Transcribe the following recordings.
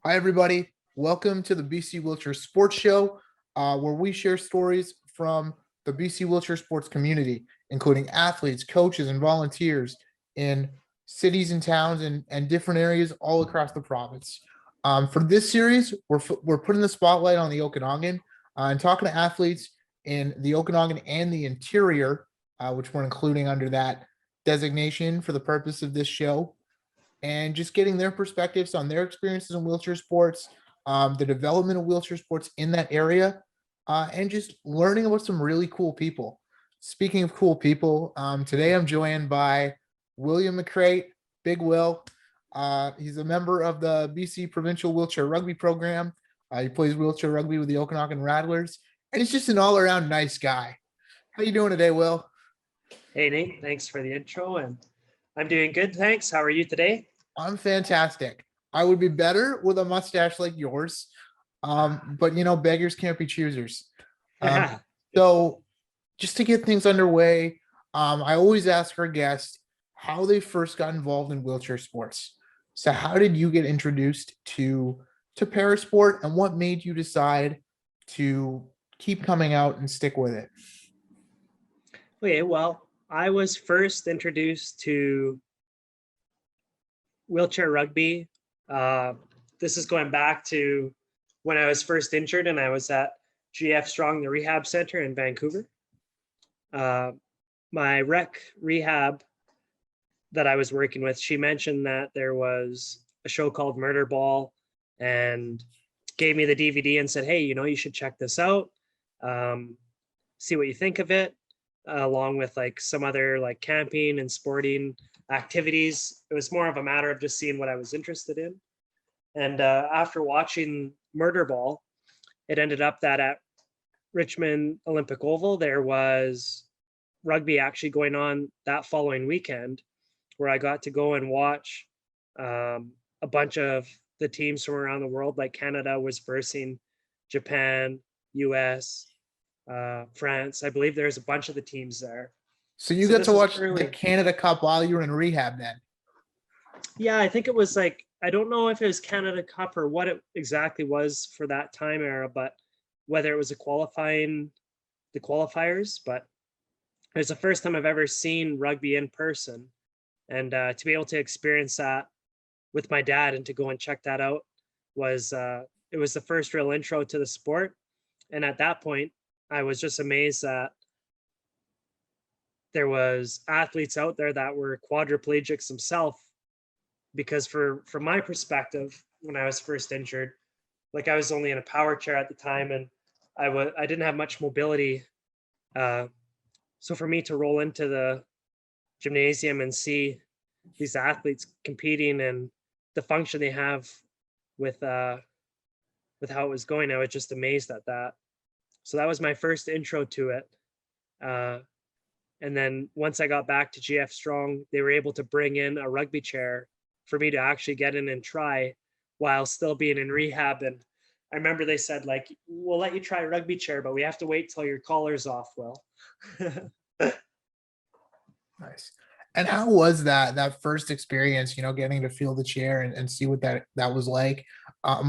Hi, everybody. Welcome to the BC Wheelchair Sports Show, where we share stories from the BC Wheelchair sports community, including athletes, coaches, and volunteers in cities and towns and different areas all across the province. For this series, we're putting the spotlight on the Okanagan and talking to athletes in the Okanagan and the interior, which we're including under that designation for the purpose of this show, and just getting their perspectives on their experiences in wheelchair sports, the development of wheelchair sports in that area, and just learning about some really cool people. Speaking of cool people, today I'm joined by William McCreight, Big Will. He's a member of the BC Provincial Wheelchair Rugby Program. He plays wheelchair rugby with the Okanagan Rattlers, and he's just an all-around nice guy. How you doing today, Will? Hey, Nate, thanks for the intro, and I'm doing good, thanks. How are you today? I'm fantastic. I would be better with a mustache like yours. But beggars can't be choosers. So just to get things underway, I always ask our guests how they first got involved in wheelchair sports. So how did you get introduced to parasport, and what made you decide to keep coming out and stick with it? Okay, well, I was first introduced to wheelchair rugby. This is going back to when I was first injured and I was at GF Strong, the rehab center in Vancouver. My rec rehab that I was working with, she mentioned that there was a show called Murder Ball and gave me the DVD and said, hey, you should check this out. See what you think of it, along with like some other like camping and sporting activities. It was more of a matter of just seeing what I was interested in. And after watching Murder Ball, it ended up that at Richmond Olympic Oval, there was rugby actually going on that following weekend, where I got to go and watch a bunch of the teams from around the world. Like Canada was versing Japan, US, France. I believe there's a bunch of the teams there. So you got to watch the Canada Cup while you were in rehab then? Yeah, I think it was like, I don't know if it was Canada Cup or what it exactly was for that time era, but whether it was the qualifiers, but it was the first time I've ever seen rugby in person. And to be able to experience that with my dad and to go and check that out was, it was the first real intro to the sport. And at that point, I was just amazed that there was athletes out there that were quadriplegics themselves, because from my perspective, when I was first injured, like I was only in a power chair at the time and I didn't have much mobility. So for me to roll into the gymnasium and see these athletes competing and the function they have with how it was going, I was just amazed at that. So that was my first intro to it. And then once I got back to GF Strong, they were able to bring in a rugby chair for me to actually get in and try while still being in rehab. And I remember they said, like, we'll let you try a rugby chair, but we have to wait till your collar's off, Will. Nice. And how was that first experience, getting to feel the chair and see what that was like?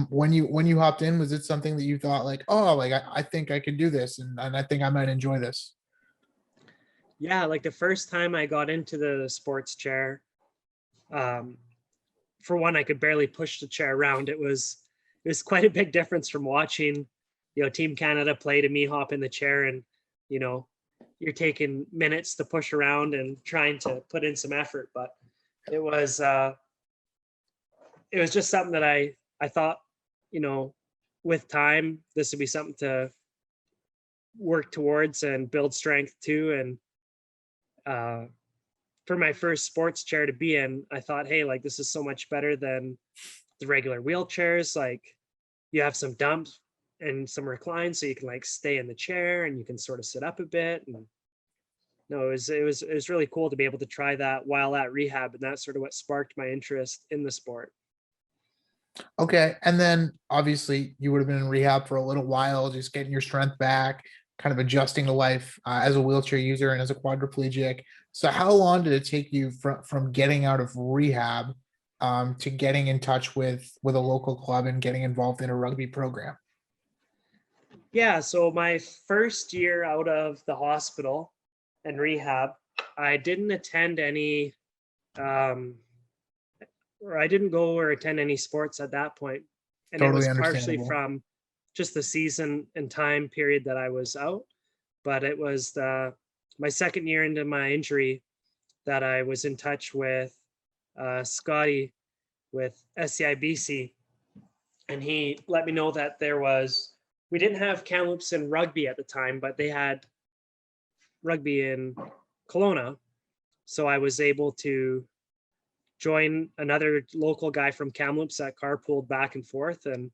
When you hopped in, was it something that you thought like, oh, like I think I could do this and I think I might enjoy this? Yeah, like the first time I got into the sports chair, for one, I could barely push the chair around. It was quite a big difference from watching, Team Canada play to me hop in the chair and, you're taking minutes to push around and trying to put in some effort. But it was just something that I thought, with time, this would be something to work towards and build strength to. And for my first sports chair to be in, I thought, hey, like this is so much better than the regular wheelchairs. Like you have some dumps and some recline, so you can like stay in the chair and you can sort of sit up a bit. And no, it was really cool to be able to try that while at rehab, and that's sort of what sparked my interest in the sport. Okay, and then obviously you would have been in rehab for a little while, just getting your strength back, kind of adjusting to life as a wheelchair user and as a quadriplegic. So how long did it take you from getting out of rehab to getting in touch with a local club and getting involved in a rugby program? Yeah, so my first year out of the hospital and rehab, I didn't attend any, um, or I didn't go or attend any sports at that point. And it Totally was partially understandable. from just the season and time period that I was out. But it was my second year into my injury that I was in touch with Scotty with SCIBC, and he let me know that we didn't have Kamloops in rugby at the time, but they had rugby in Kelowna. So I was able to join another local guy from Kamloops that carpooled back and forth, and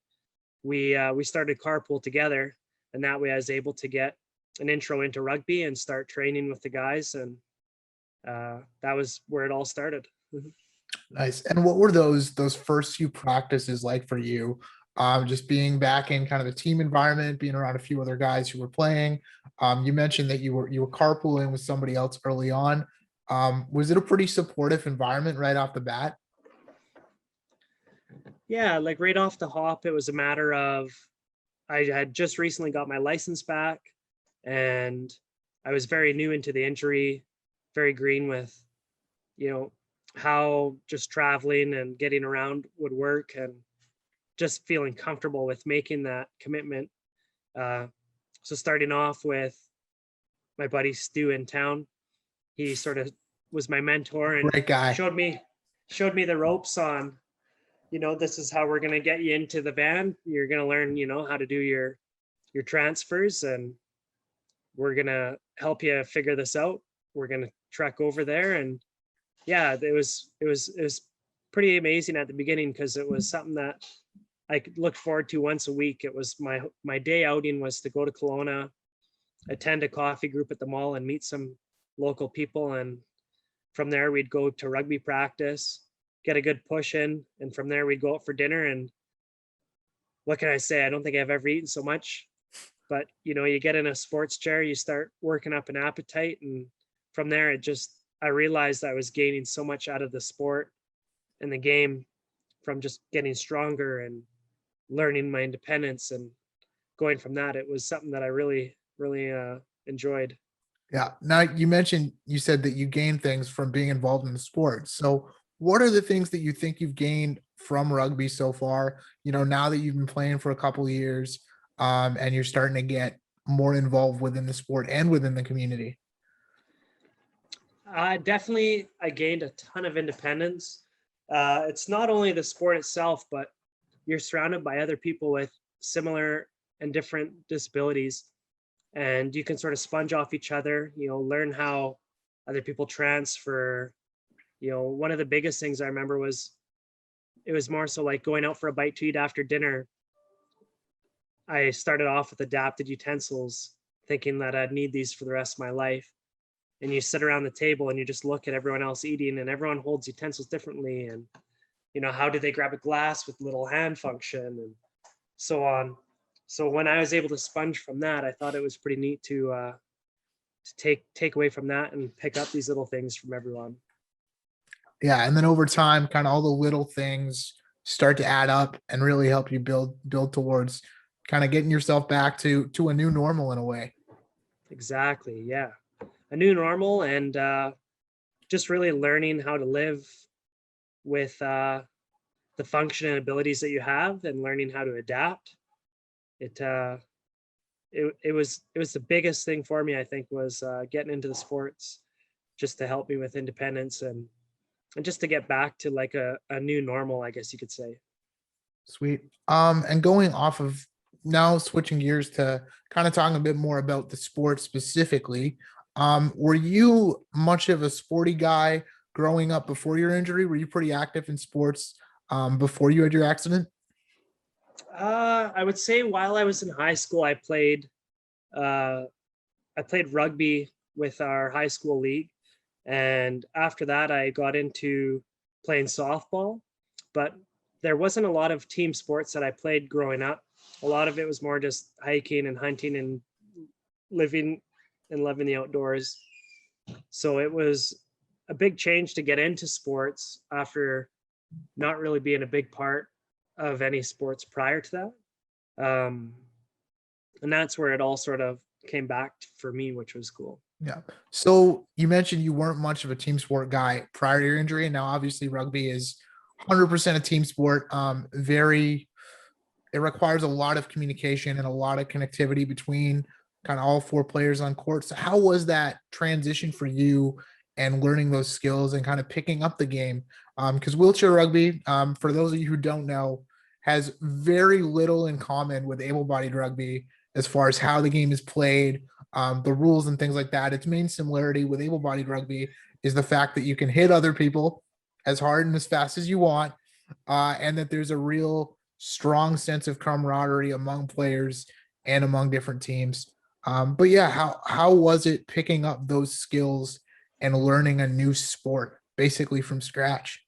we started carpool together, and that way I was able to get an intro into rugby and start training with the guys, and that was where it all started. Nice. And what were those first few practices like for you? Just being back in kind of the team environment, being around a few other guys who were playing. You mentioned that you were carpooling with somebody else early on. Was it a pretty supportive environment right off the bat? Yeah, like right off the hop, it was a matter of I had just recently got my license back, and I was very new into the injury, very green with, you know, how just traveling and getting around would work, and just feeling comfortable with making that commitment. Uh, so starting off with my buddy Stu in town, he sort of was my mentor and Great guy. showed me the ropes on, this is how we're going to get you into the van. You're going to learn, how to do your transfers, and we're going to help you figure this out. We're going to trek over there. And yeah, it was pretty amazing at the beginning, because it was something that I could look forward to once a week. It was my day outing was to go to Kelowna, attend a coffee group at the mall, and meet some local people. And from there, we'd go to rugby practice, get a good push in, and from there, we'd go out for dinner. And what can I say? I don't think I've ever eaten so much. But you get in a sports chair, you start working up an appetite, and from there, I realized I was gaining so much out of the sport and the game from just getting stronger and learning my independence, and going from that, it was something that I really, really enjoyed. Yeah. Now you said that you gained things from being involved in the sport. So what are the things that you think you've gained from rugby so far? Now that you've been playing for a couple of years, and you're starting to get more involved within the sport and within the community. Definitely, I gained a ton of independence. It's not only the sport itself, but you're surrounded by other people with similar and different disabilities, and you can sort of sponge off each other, learn how other people transfer. One of the biggest things I remember was it was more so like going out for a bite to eat after dinner. I started off with adapted utensils, thinking that I'd need these for the rest of my life. And you sit around the table and you just look at everyone else eating, and everyone holds utensils differently. And, how do they grab a glass with little hand function and so on. So when I was able to sponge from that, I thought it was pretty neat to take away from that and pick up these little things from everyone. Yeah. And then over time, kind of all the little things start to add up and really help you build towards kind of getting yourself back to a new normal in a way. Exactly. Yeah. A new normal, and just really learning how to live with the function and abilities that you have, and learning how to adapt. It was the biggest thing for me, I think, was getting into the sports, just to help me with independence, and just to get back to like a new normal, I guess you could say. Sweet. And going off of now, switching gears to kind of talking a bit more about the sport specifically. Were you much of a sporty guy growing up before your injury? Were you pretty active in sports before you had your accident? I would say while I was in high school, uh, I played rugby with our high school league, and after that, I got into playing softball. But there wasn't a lot of team sports that I played growing up. A lot of it was more just hiking and hunting and living and loving the outdoors. So it was a big change to get into sports after not really being a big part of any sports prior to that. And that's where it all sort of came back for me, which was cool. Yeah. So you mentioned you weren't much of a team sport guy prior to your injury, and now obviously rugby is 100% a team sport. It requires a lot of communication and a lot of connectivity between kind of all four players on court. So how was that transition for you and learning those skills and kind of picking up the game? Because wheelchair rugby, for those of you who don't know, has very little in common with able-bodied rugby as far as how the game is played, the rules and things like that. Its main similarity with able-bodied rugby is the fact that you can hit other people as hard and as fast as you want, and that there's a real strong sense of camaraderie among players and among different teams. But yeah, how was it picking up those skills and learning a new sport basically from scratch?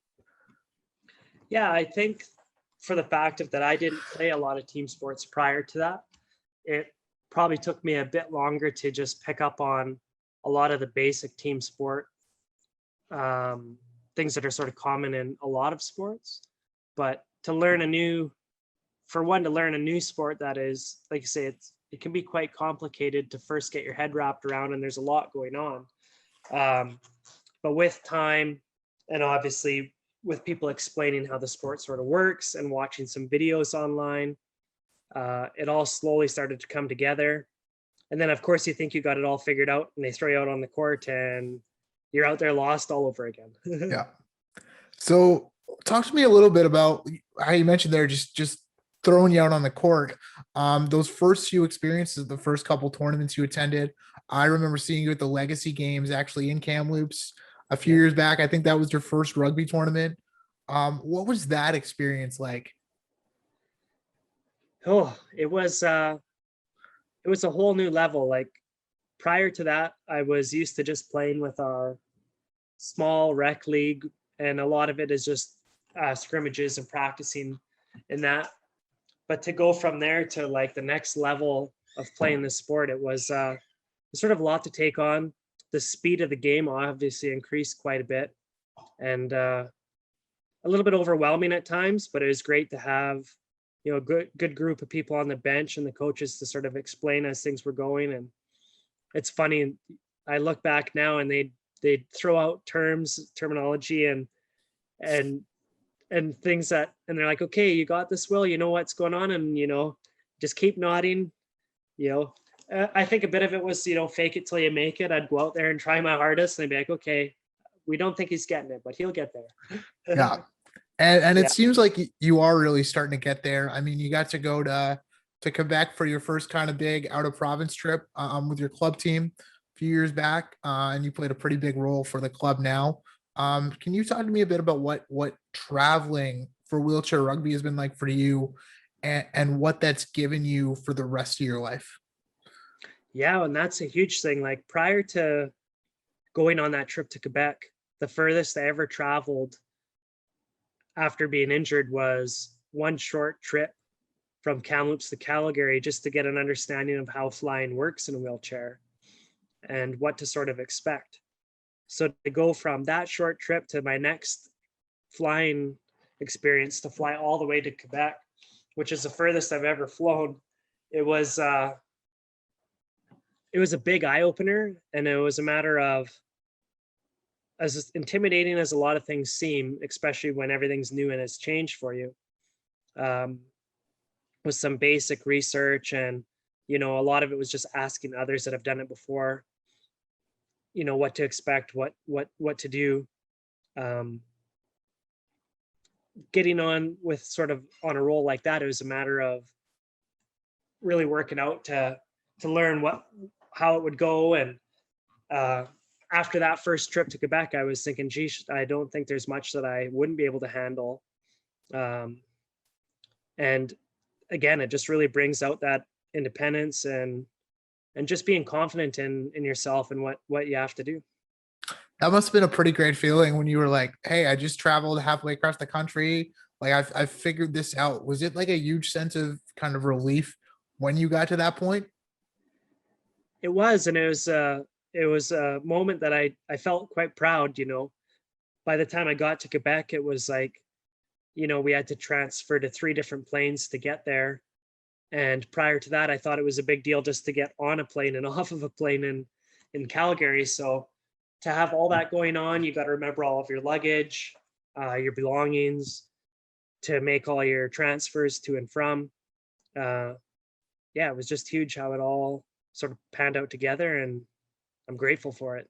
Yeah, I think for the fact of that I didn't play a lot of team sports prior to that, it probably took me a bit longer to just pick up on a lot of the basic team sport things that are sort of common in a lot of sports. But to learn a new sport that is, like you say, it can be quite complicated to first get your head wrapped around, and there's a lot going on. But with time, and obviously with people explaining how the sport sort of works and watching some videos online, it all slowly started to come together. And then of course you think you got it all figured out, and they throw you out on the court and you're out there lost all over again. Yeah. So talk to me a little bit about how you mentioned there, just throwing you out on the court. Those first few experiences, the first couple tournaments you attended, I remember seeing you at the Legacy Games actually in Kamloops a few years back. I think that was your first rugby tournament. What was that experience like? Oh, it was a whole new level. Like prior to that, I was used to just playing with our small rec league, and a lot of it is just scrimmages and practicing in that. But to go from there to like the next level of playing the sport, it was sort of a lot to take on. The speed of the game obviously increased quite a bit, and a little bit overwhelming at times, but it was great to have, you know, a good group of people on the bench and the coaches to sort of explain as things were going. And it's funny, I look back now and they'd throw out terminology and things that, and they're like, okay, you got this, Will, you know what's going on, and you know, just keep nodding. You know, I think a bit of it was, you know, fake it till you make it. I'd go out there and try my hardest, and they'd be like, okay, we don't think he's getting it, but he'll get there. Yeah. And Yeah. it seems like you are really starting to get there. I mean, you got to go to Quebec for your first kind of big out of province trip with your club team a few years back, and you played a pretty big role for the club now. Can you talk to me a bit about what traveling for wheelchair rugby has been like for you, and what that's given you for the rest of your life? Yeah, and that's a huge thing. Like prior to going on that trip to Quebec, the furthest I ever traveled after being injured was one short trip from Kamloops to Calgary, just to get an understanding of how flying works in a wheelchair and what to sort of expect. So to go from that short trip to my next flying experience to fly all the way to Quebec, which is the furthest I've ever flown, it was a big eye opener, and it was a matter of, as intimidating as a lot of things seem, especially when everything's new and it's changed for you, with some basic research, and you know, a lot of it was just asking others that have done it before, you know, what to expect, what to do. Getting on with sort of on a roll like that, it was a matter of really working out to learn how it would go. And after that first trip to Quebec, I was thinking, geez, I don't think there's much that I wouldn't be able to handle. And again, it just really brings out that independence and just being confident in yourself and what you have to do. That must have been a pretty great feeling when you were like, hey, I just traveled halfway across the country. Like I've figured this out. Was it like a huge sense of kind of relief when you got to that point? It was, and it was a moment that I felt quite proud, you know. By the time I got to Quebec, it was like we had to transfer to 3 different planes to get there. And prior to that, I thought it was a big deal just to get on a plane and off of a plane in Calgary. So to have all that going on, you got to remember all of your luggage, your belongings, to make all your transfers to and from. Yeah, it was just huge how it all sort of panned out together, and I'm grateful for it.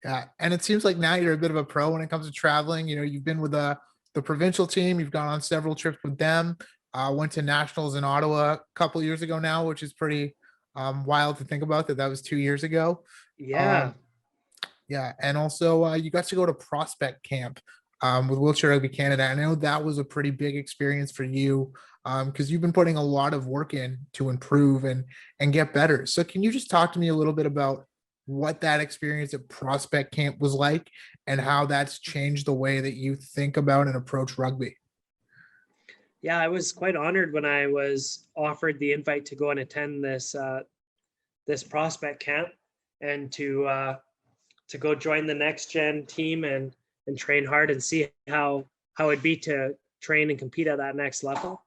Yeah, and it seems like now you're a bit of a pro when it comes to traveling. You've been with the provincial team. You've gone on several trips with them. Went to nationals in Ottawa a couple years ago now, which is pretty wild to think about that. That was 2 years ago. Yeah. Um, yeah, and also you got to go to prospect camp with Wheelchair Rugby Canada. I know that was a pretty big experience for you because you've been putting a lot of work in to improve and get better. So can you just talk to me a little bit about what that experience at prospect camp was like and how that's changed the way that you think about and approach rugby? Yeah, I was quite honored when I was offered the invite to go and attend this prospect camp, and to go join the next gen team and train hard and see how it'd be to train and compete at that next level.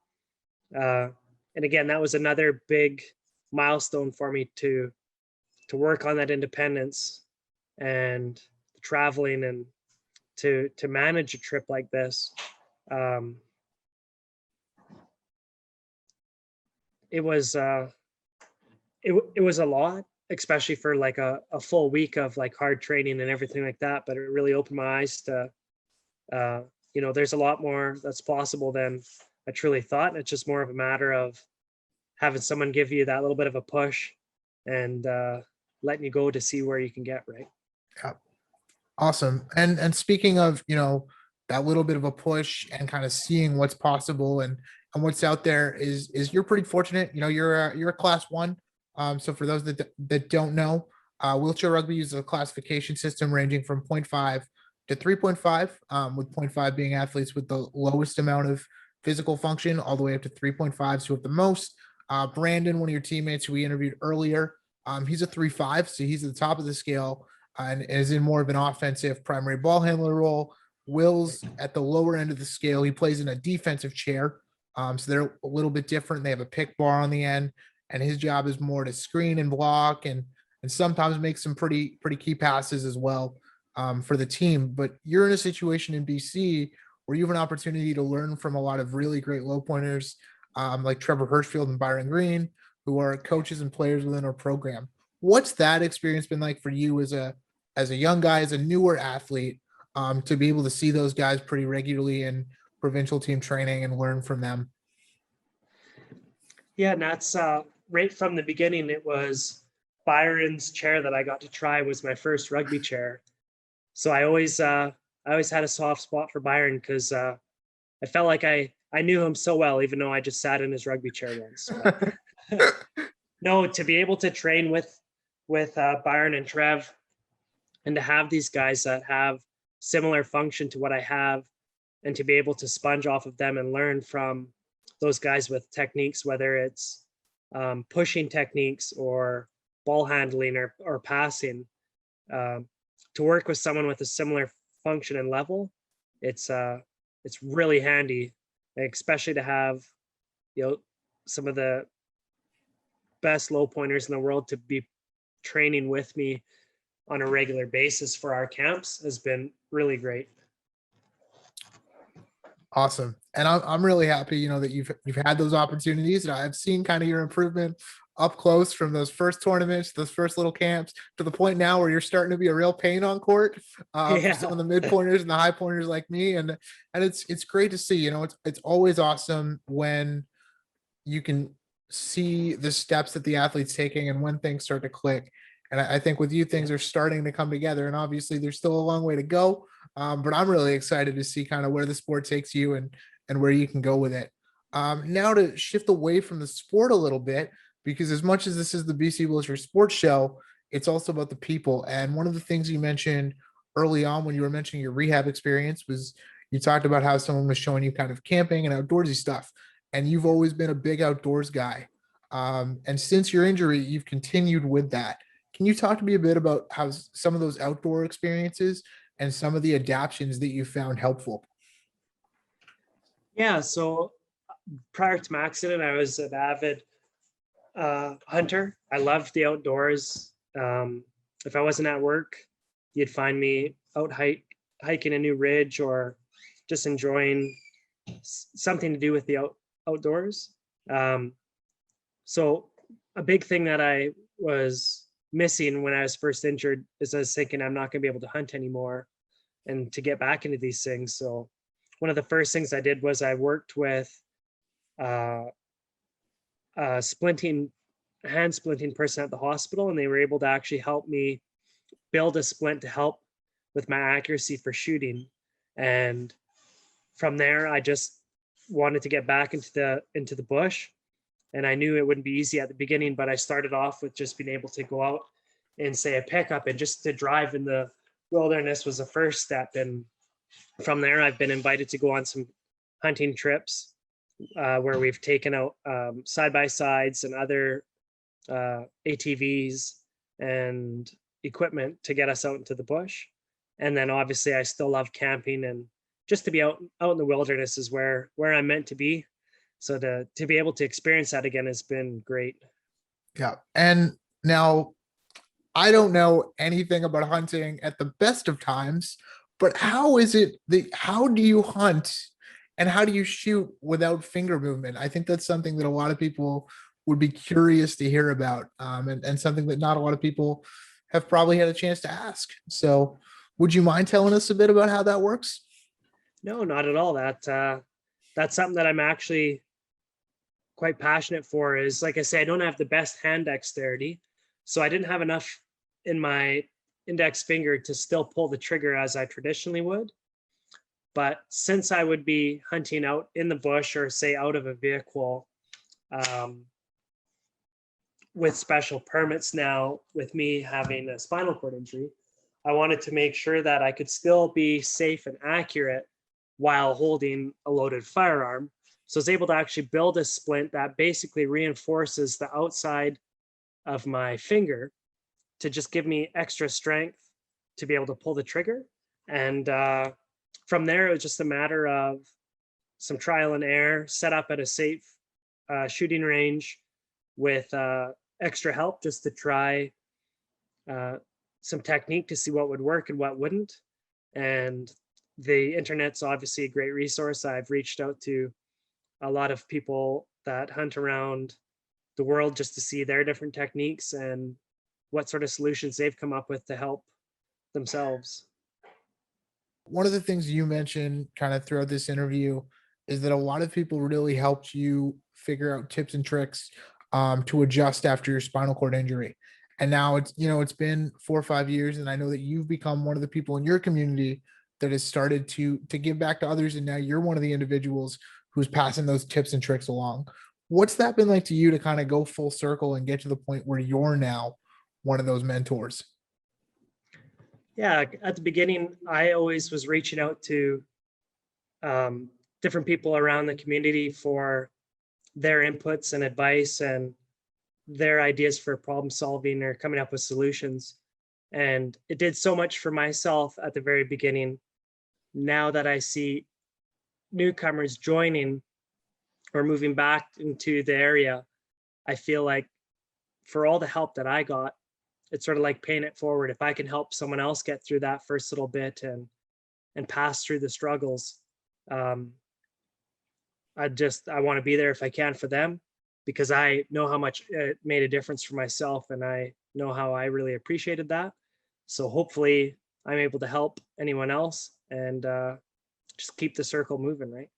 Uh, and again, that was another big milestone for me to work on that independence and traveling, and to manage a trip like this. Um, it was it was a lot, especially for like a full week of like hard training and everything like that. But it really opened my eyes to, there's a lot more that's possible than I truly thought. And it's just more of a matter of having someone give you that little bit of a push, and letting you go to see where you can get, right? Yeah. Awesome. And speaking of, that little bit of a push and kind of seeing what's possible and what's out there is you're pretty fortunate. You're a class one. So for those that don't know, wheelchair rugby uses a classification system ranging from 0.5 to 3.5, with 0.5 being athletes with the lowest amount of physical function, all the way up to 3.5s who have the most. Brandon, one of your teammates who we interviewed earlier, he's a 3.5, so he's at the top of the scale and is in more of an offensive primary ball handler role. Will's at the lower end of the scale. He plays in a defensive chair. So they're a little bit different. They have a pick bar on the end, and his job is more to screen and block and sometimes make some pretty key passes as well for the team. But you're in a situation in BC where you have an opportunity to learn from a lot of really great low pointers like Trevor Hirschfield and Byron Green, who are coaches and players within our program. What's that experience been like for you as a young guy, as a newer athlete, to be able to see those guys pretty regularly in provincial team training and learn from them? Yeah, and that's right from the beginning. It was Byron's chair that I got to try was my first rugby chair. So I always had a soft spot for Byron because I felt like I knew him so well, even though I just sat in his rugby chair once. But no, to be able to train with Byron and Trev, and to have these guys that have similar function to what I have, and to be able to sponge off of them and learn from those guys with techniques, whether it's pushing techniques or ball handling or passing, to work with someone with a similar function and level, it's really handy, especially to have some of the best low pointers in the world to be training with me on a regular basis for our camps has been really great. Awesome. And I'm really happy, that you've had those opportunities, and I've seen kind of your improvement up close from those first tournaments, those first little camps, to the point now where you're starting to be a real pain on court for some of the mid pointers and the high pointers like me. And it's great to see. It's always awesome when you can see the steps that the athlete's taking and when things start to click. And I think with you, things are starting to come together. And obviously, there's still a long way to go. But I'm really excited to see kind of where the sport takes you and where you can go with it. Now to shift away from the sport a little bit, because as much as this is the BC Wheelchair Sports Show, it's also about the people. And one of the things you mentioned early on when you were mentioning your rehab experience was you talked about how someone was showing you kind of camping and outdoorsy stuff. And you've always been a big outdoors guy. And since your injury, you've continued with that. Can you talk to me a bit about how some of those outdoor experiences and some of the adaptions that you found helpful? Yeah, so prior to my accident, I was an avid hunter. I loved the outdoors. If I wasn't at work, you'd find me out hiking a new ridge or just enjoying something to do with the outdoors. Um, so a big thing that I was missing when I was first injured is I was thinking I'm not going to be able to hunt anymore and to get back into these things. So one of the first things I did was I worked with uh, a hand splinting person at the hospital, and they were able to actually help me build a splint to help with my accuracy for shooting. And from there, I just wanted to get back into the bush. And I knew it wouldn't be easy at the beginning, but I started off with just being able to go out and say a pickup, and just to drive in the wilderness was the first step. And from there, I've been invited to go on some hunting trips where we've taken out side by sides and other ATVs and equipment to get us out into the bush. And then obviously I still love camping, and just to be out in the wilderness is where I'm meant to be. So to be able to experience that again has been great. Yeah. And now I don't know anything about hunting at the best of times, but how do you hunt and how do you shoot without finger movement? I think that's something that a lot of people would be curious to hear about, and something that not a lot of people have probably had a chance to ask. So would you mind telling us a bit about how that works? No, not at all. That's something that I'm actually quite passionate for. Is, like I say, I don't have the best hand dexterity, so I didn't have enough in my index finger to still pull the trigger as I traditionally would. But since I would be hunting out in the bush or say out of a vehicle, with special permits now, with me having a spinal cord injury, I wanted to make sure that I could still be safe and accurate while holding a loaded firearm. So I was able to actually build a splint that basically reinforces the outside of my finger to just give me extra strength to be able to pull the trigger. And from there, it was just a matter of some trial and error, set up at a safe shooting range with extra help just to try some technique to see what would work and what wouldn't. And the internet's obviously a great resource. I've reached out to a lot of people that hunt around the world just to see their different techniques and what sort of solutions they've come up with to help themselves. One of the things you mentioned kind of throughout this interview is that a lot of people really helped you figure out tips and tricks to adjust after your spinal cord injury. And now it's been 4 or 5 years, and I know that you've become one of the people in your community that has started to give back to others, and now you're one of the individuals who's passing those tips and tricks along. What's that been like to you to kind of go full circle and get to the point where you're now one of those mentors? Yeah, at the beginning, I always was reaching out to different people around the community for their inputs and advice and their ideas for problem solving or coming up with solutions. And it did so much for myself at the very beginning. Now that I see newcomers joining or moving back into the area, I feel like for all the help that I got, it's sort of like paying it forward. If I can help someone else get through that first little bit and pass through the struggles, I want to be there if I can for them, because I know how much it made a difference for myself, and I know how I really appreciated that. So hopefully I'm able to help anyone else and just keep the circle moving, right?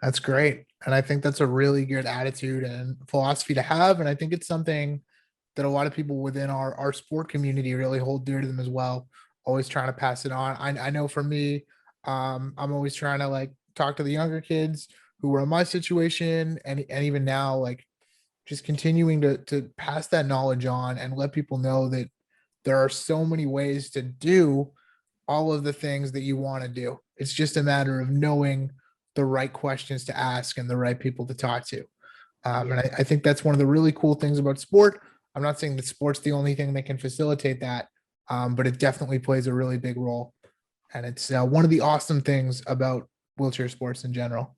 That's great. And I think that's a really good attitude and philosophy to have. And I think it's something that a lot of people within our sport community really hold dear to them as well. Always trying to pass it on. I know for me, I'm always trying to like talk to the younger kids who were in my situation, and even now, like just continuing to pass that knowledge on and let people know that there are so many ways to do all of the things that you want to do. It's just a matter of knowing the right questions to ask and the right people to talk to. And I think that's one of the really cool things about sport. I'm not saying that sport's the only thing that can facilitate that, but it definitely plays a really big role. And it's one of the awesome things about wheelchair sports in general.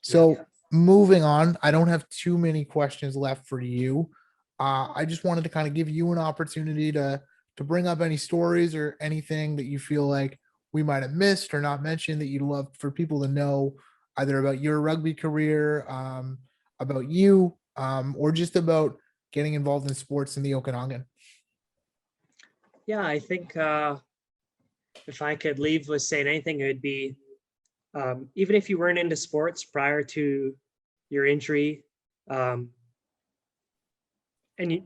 So moving on, I don't have too many questions left for you. I just wanted to kind of give you an opportunity to bring up any stories or anything that you feel like we might have missed or not mentioned that you'd love for people to know, either about your rugby career, about you, or just about getting involved in sports in the Okanagan. Yeah, I think if I could leave with saying anything, it would be even if you weren't into sports prior to your injury, um, and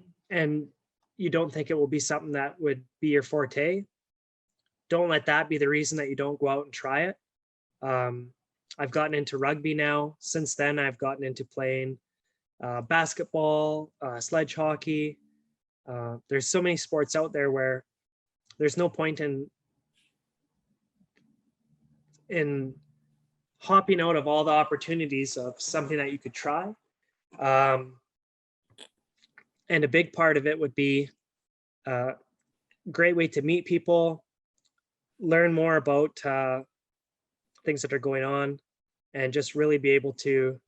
you don't think it will be something that would be your forte, don't let that be the reason that you don't go out and try it. I've gotten into rugby now. Since then, I've gotten into playing basketball, sledge hockey. There's so many sports out there where there's no point in hopping out of all the opportunities of something that you could try. And a big part of it would be a great way to meet people, learn more about things that are going on, and just really be able to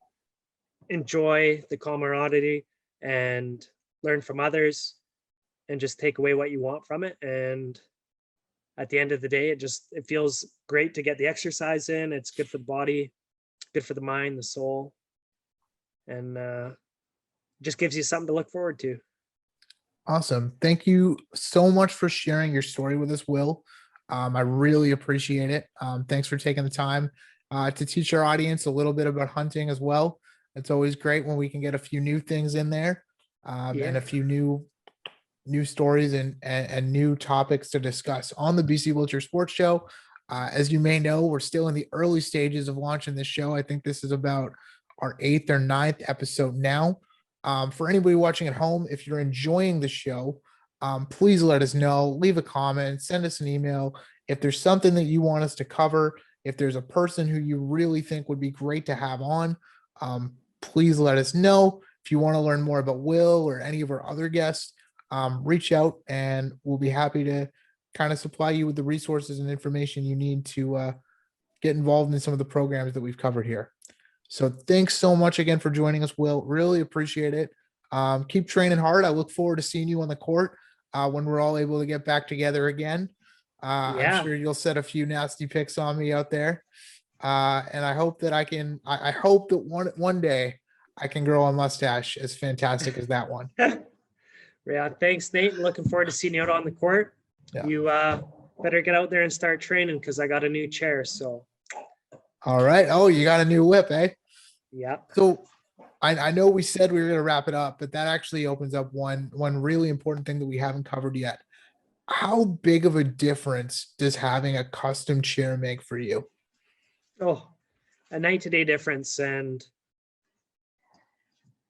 enjoy the camaraderie and learn from others and just take away what you want from it. And at the end of the day, it feels great to get the exercise in. It's good for the body, good for the mind, the soul, and just gives you something to look forward to. Awesome. Thank you so much for sharing your story with us, Will. I really appreciate it. Thanks for taking the time to teach our audience a little bit about hunting as well. It's always great when we can get a few new things in there, and a few new stories and new topics to discuss on the BC Wheelchair Sports Show. As you may know, we're still in the early stages of launching this show. I think this is about our 8th or 9th episode now. For anybody watching at home, if you're enjoying the show, please let us know. Leave a comment, send us an email. If there's something that you want us to cover, if there's a person who you really think would be great to have on, please let us know. If you want to learn more about Will or any of our other guests, reach out and we'll be happy to kind of supply you with the resources and information you need to get involved in some of the programs that we've covered here. So thanks so much again for joining us, Will. Really appreciate it. Keep training hard. I look forward to seeing you on the court when we're all able to get back together again. I'm sure you'll set a few nasty picks on me out there. And I hope that I hope that one day I can grow a mustache as fantastic as that one. Yeah, thanks, Nate. Looking forward to seeing you out on the court. Yeah. You better get out there and start training because I got a new chair. So. All right. Oh, you got a new whip, eh? Yeah. So I know we said we were going to wrap it up, but that actually opens up one really important thing that we haven't covered yet. How big of a difference does having a custom chair make for you? Oh, a night-to-day difference. And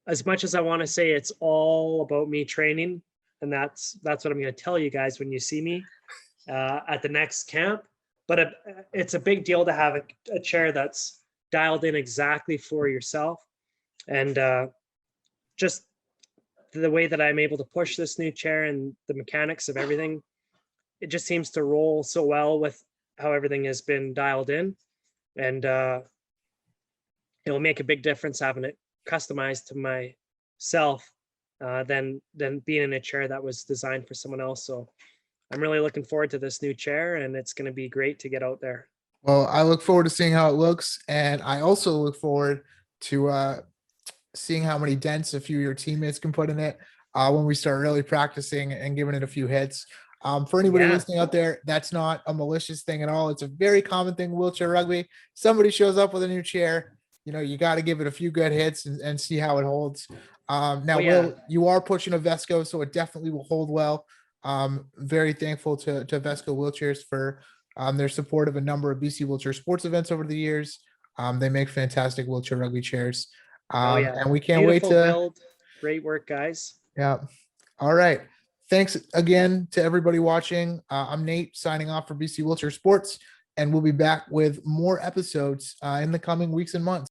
as much as I want to say it's all about me training, and that's what I'm going to tell you guys when you see me at the next camp. But it's a big deal to have a chair that's dialed in exactly for yourself. And just the way that I'm able to push this new chair and the mechanics of everything, it just seems to roll so well with how everything has been dialed in. And it will make a big difference having it customized to myself than being in a chair that was designed for someone else. So I'm really looking forward to this new chair, and it's going to be great to get out there. Well, I look forward to seeing how it looks. And I also look forward to seeing how many dents a few of your teammates can put in it when we start really practicing and giving it a few hits. For anybody listening out there, that's not a malicious thing at all. It's a very common thing in wheelchair rugby. Somebody shows up with a new chair, you got to give it a few good hits and see how it holds. Now, Will, you are pushing a Vesco, so it definitely will hold well. Very thankful to Vesco Wheelchairs for their support of a number of BC wheelchair sports events over the years. They make fantastic wheelchair rugby chairs. And we can't wait to build. Great work, guys. Yeah. All right. Thanks again to everybody watching. I'm Nate signing off for BC Wheelchair Sports, and we'll be back with more episodes in the coming weeks and months.